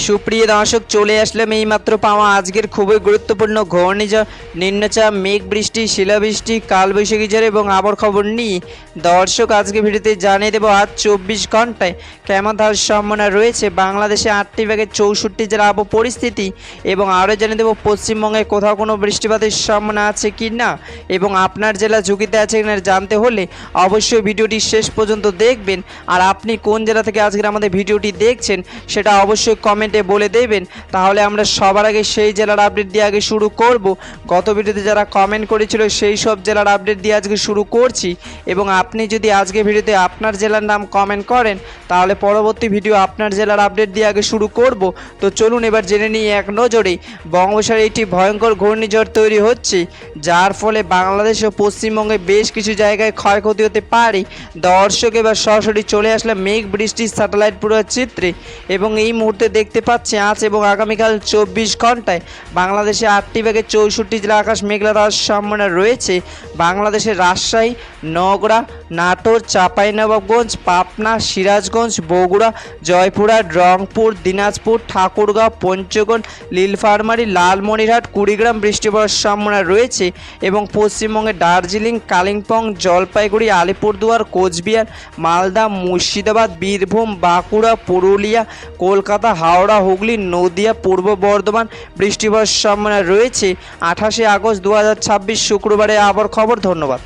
সুপ্রিয় দর্শক, চলে আসলাম এইমাত্র পাওয়া আজকের খুবই গুরুত্বপূর্ণ ঘূর্ণিঝড়, নিম্নচাপ, মেঘ বৃষ্টি, শিলাবৃষ্টি, কালবৈশাখী ঝড় এবং আবহাওয়ার খবর নিয়ে। দর্শক, আজকে ভিডিওতে জানিয়ে দেবো আজ 24 ঘন্টায় কেমন থাকার সম্ভাবনা রয়েছে বাংলাদেশে 8টি ভাগের 64 জেলার আবহাওয়া পরিস্থিতি, এবং আরও জানিয়ে দেবো পশ্চিমবঙ্গে কোথাও কোনো বৃষ্টিপাতের সম্ভাবনা আছে কি না, এবং আপনার জেলা ঝুঁকিতে আছে কিনা জানতে হলে অবশ্যই ভিডিওটি শেষ পর্যন্ত দেখবেন। আর আপনি কোন জেলা থেকে আজকের আমাদের ভিডিওটি দেখছেন সেটা অবশ্যই কমেন্টে বলে দেবেন, তাহলে আমরা সবার আগে সেই জেলার আপডেট দিয়ে আগে শুরু করব। গত ভিডিওতে যারা কমেন্ট করেছিল সেই সব জেলার আপডেট দিয়ে আজকে শুরু করছি, এবং আপনি যদি আজকে ভিডিওতে আপনার জেলার নাম কমেন্ট করেন তাহলে পরবর্তী ভিডিও আপনার জেলার আপডেট দিয়ে আগে শুরু করব। তো চলুন এবার জেনে নিই এক নজরে বঙ্গোপসাগরে একটি ভয়ঙ্কর ঘূর্ণিঝড় তৈরি হচ্ছে, যার ফলে বাংলাদেশ ও পশ্চিমবঙ্গে বেশ কিছু জায়গায় ক্ষয়ক্ষতি হতে পারে। দর্শক, এবার সরাসরি চলে আসলাম মেঘ বৃষ্টির স্যাটেলাইট পুরো চিত্রে, এবং এই মুহূর্তে দেখতে পাচ্ছি আজ এবং আগামীকাল 24 ঘন্টায় বাংলাদেশে 8টি ভাগে 64 জেলা আকাশ মেঘলা থাকার সম্ভাবনা রয়েছে। বাংলাদেশের রাজশাহী, নওগাঁ, নাটোর, চাঁপাইনবাবগঞ্জ, পাবনা, সিরাজগঞ্জ, বগুড়া, জয়পুরহাট, রংপুর, দিনাজপুর, ঠাকুরগাঁও, পঞ্চগড়, নীলফামারী, লালমনিরহাট, কুড়িগ্রাম বৃষ্টি পড়ার সম্ভাবনা রয়েছে, এবং পশ্চিমবঙ্গে দার্জিলিং, কালিম্পং, জলপাইগুড়ি, আলিপুরদুয়ার, কোচবিহার, মালদা, মুর্শিদাবাদ, বীরভূম, বাঁকুড়া, পুরুলিয়া, কলকাতা, হাওড়া, হুগলি, নদিয়া, পূর্ব বর্ধমান বৃষ্টি পড়ার সম্ভাবনা রয়েছে। 28 আগস্ট 2026 শুক্রবারে আবার খবর। ধন্যবাদ।